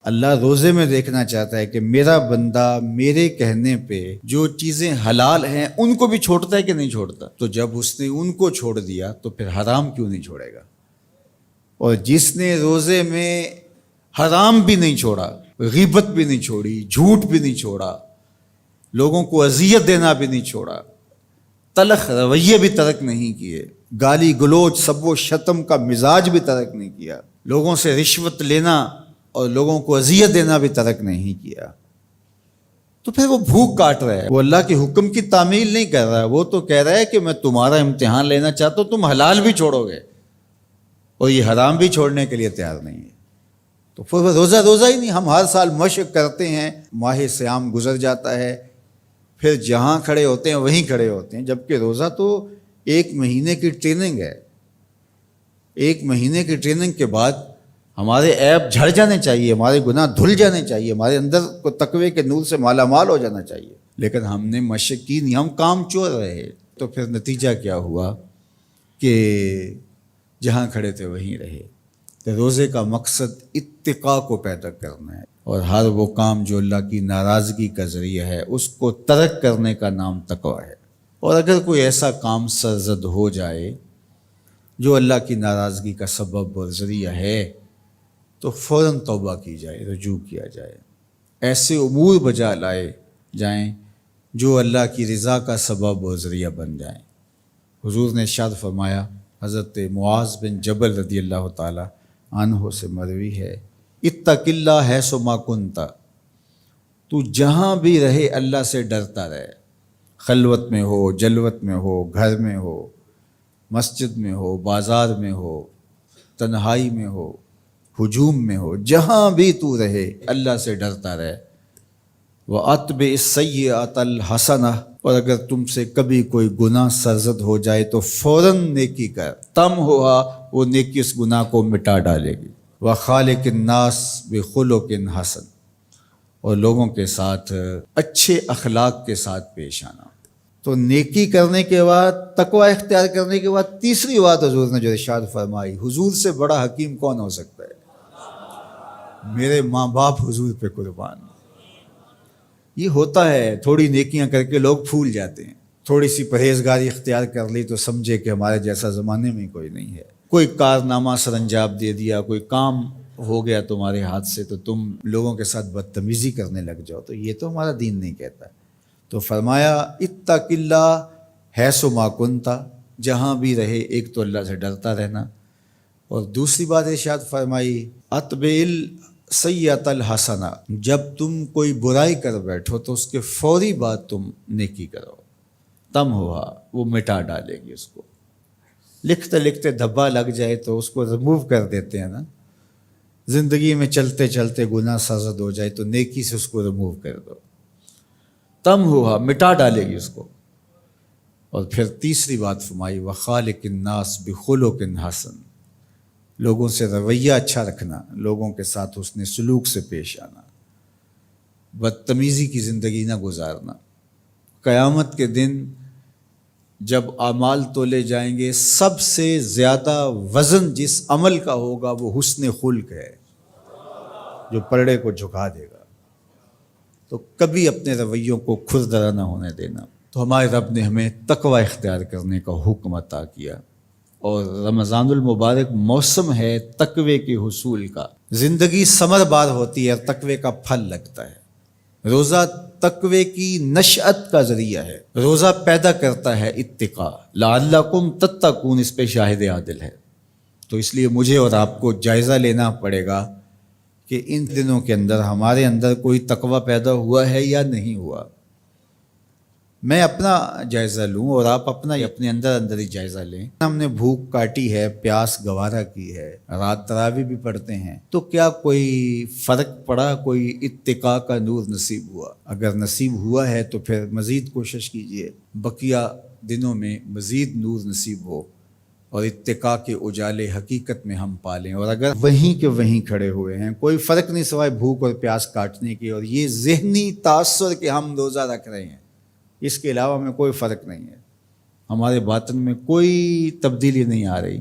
اللہ روزے میں دیکھنا چاہتا ہے کہ میرا بندہ میرے کہنے پہ جو چیزیں حلال ہیں ان کو بھی چھوڑتا ہے کہ نہیں چھوڑتا. تو جب اس نے ان کو چھوڑ دیا تو پھر حرام کیوں نہیں چھوڑے گا؟ اور جس نے روزے میں حرام بھی نہیں چھوڑا، غیبت بھی نہیں چھوڑی، جھوٹ بھی نہیں چھوڑا، لوگوں کو اذیت دینا بھی نہیں چھوڑا، تلخ رویے بھی ترک نہیں کیے، گالی گلوچ سب و شتم کا مزاج بھی ترک نہیں کیا، لوگوں سے رشوت لینا اور لوگوں کو اذیت دینا بھی ترک نہیں کیا، تو پھر وہ بھوک کاٹ رہا ہے. وہ اللہ کے حکم کی تعمیل نہیں کر رہا ہے، وہ تو کہہ رہا ہے کہ میں تمہارا امتحان لینا چاہتا ہوں، تم حلال بھی چھوڑو گے اور یہ حرام بھی چھوڑنے کے لیے تیار نہیں ہے. تو پھر وہ روزہ ہی نہیں. ہم ہر سال مشق کرتے ہیں، ماہ سیام گزر جاتا ہے، پھر جہاں کھڑے ہوتے ہیں وہیں کھڑے ہوتے ہیں، جبکہ روزہ تو 1 مہینے کی ٹریننگ ہے. 1 مہینے کی ٹریننگ کے بعد ہمارے عیب جھڑ جانے چاہیے، ہمارے گناہ دھل جانے چاہیے، ہمارے اندر کو تقوی کے نور سے مالا مال ہو جانا چاہیے. لیکن ہم نے مشق کی نہیں، ہم کام چور رہے. تو پھر نتیجہ کیا ہوا کہ جہاں کھڑے تھے وہیں رہے. تو روزے کا مقصد اتقاء کو پیدا کرنا ہے، اور ہر وہ کام جو اللہ کی ناراضگی کا ذریعہ ہے اس کو ترک کرنے کا نام تقویٰ ہے. اور اگر کوئی ایسا کام سرزد ہو جائے جو اللہ کی ناراضگی کا سبب اور ذریعہ ہے تو فوراً توبہ کی جائے، رجوع کیا جائے، ایسے امور بجا لائے جائیں جو اللہ کی رضا کا سبب اور ذریعہ بن جائیں. حضور نے ارشاد فرمایا، حضرت معاذ بن جبل رضی اللہ تعالی عنہ سے مروی ہے، اتق اللہ حیث ما کنت، تو جہاں بھی رہے اللہ سے ڈرتا رہے. خلوت میں ہو، جلوت میں ہو، گھر میں ہو، مسجد میں ہو، بازار میں ہو، تنہائی میں ہو، ہجوم میں ہو، جہاں بھی تو رہے اللہ سے ڈرتا رہے. وَأَتْبِعِ السَّيِّئَةَ الْحَسَنَةَ، اور اگر تم سے کبھی کوئی گناہ سرزد ہو جائے تو فوراً نیکی کر، تم ہوا وہ نیکی اس گناہ کو مٹا ڈالے گی. وَخَالِقِ النَّاسِ بِخُلُقٍ حَسَنٍ، اور لوگوں کے ساتھ اچھے اخلاق کے ساتھ پیش آنا. تو نیکی کرنے کے بعد، تقوی اختیار کرنے کے بعد، تیسری بات حضور نے جو ارشاد فرمائی، حضور سے بڑا حکیم کون ہو سکتا ہے؟ میرے ماں باپ حضور پہ قربان. یہ ہوتا ہے، تھوڑی نیکیاں کر کے لوگ پھول جاتے ہیں، تھوڑی سی پرہیزگاری اختیار کر لی تو سمجھے کہ ہمارے جیسا زمانے میں کوئی نہیں ہے. کوئی کارنامہ سر انجام دے دیا، کوئی کام ہو گیا تمہارے ہاتھ سے تو تم لوگوں کے ساتھ بدتمیزی کرنے لگ جاؤ. تو یہ تو ہمارا دین نہیں کہتا. تو فرمایا اتق اللہ حیث ما کنت، جہاں بھی رہے ایک تو اللہ سے ڈرتا رہنا، اور دوسری بات ارشاد فرمائی اتبع السیئۃ الحسنہ، جب تم کوئی برائی کر بیٹھو تو اس کے فوری بعد تم نیکی کرو، تم ہوا وہ مٹا ڈالے گی اس کو. لکھتے لکھتے دھبا لگ جائے تو اس کو ریموو کر دیتے ہیں نا. زندگی میں چلتے چلتے گناہ سرزد ہو جائے تو نیکی سے اس کو ریموو کر دو، تم ہوا مٹا ڈالے گی اس کو. اور پھر تیسری بات فرمائی وَخَالِقِ النَّاسِ بِخُلُقٍ حَسَنٍ، لوگوں سے رویہ اچھا رکھنا، لوگوں کے ساتھ حسن سلوک سے پیش آنا، بدتمیزی کی زندگی نہ گزارنا. قیامت کے دن جب اعمال تولے جائیں گے، سب سے زیادہ وزن جس عمل کا ہوگا وہ حسن خلق ہے، جو پلڑے کو جھکا دے گا. تو کبھی اپنے رویوں کو کھردرا نہ ہونے دینا. تو ہمارے رب نے ہمیں تقوی اختیار کرنے کا حکم عطا کیا، اور رمضان المبارک موسم ہے تقوی کے حصول کا. زندگی ثمر بار ہوتی ہے اور تقوی کا پھل لگتا ہے. روزہ تقوی کی نشأت کا ذریعہ ہے، روزہ پیدا کرتا ہے اتقاء. لعلکم تتقون اس پہ شاہد عادل ہے. تو اس لیے مجھے اور آپ کو جائزہ لینا پڑے گا کہ ان دنوں کے اندر ہمارے اندر کوئی تقوی پیدا ہوا ہے یا نہیں ہوا. میں اپنا جائزہ لوں اور آپ اپنا اپنے اندر ہی جائزہ لیں. ہم نے بھوک کاٹی ہے، پیاس گوارا کی ہے، رات تراویح بھی پڑھتے ہیں، تو کیا کوئی فرق پڑا؟ کوئی اتقاء کا نور نصیب ہوا؟ اگر نصیب ہوا ہے تو پھر مزید کوشش کیجئے بقیہ دنوں میں مزید نور نصیب ہو اور اتقاء کے اجالے حقیقت میں ہم پالیں. اور اگر وہیں کے وہیں کھڑے ہوئے ہیں، کوئی فرق نہیں سوائے بھوک اور پیاس کاٹنے کی، اور یہ ذہنی تاثر کہ ہم روزہ رکھ رہے ہیں، اس کے علاوہ ہمیں کوئی فرق نہیں ہے، ہمارے باطن میں کوئی تبدیلی نہیں آ رہی.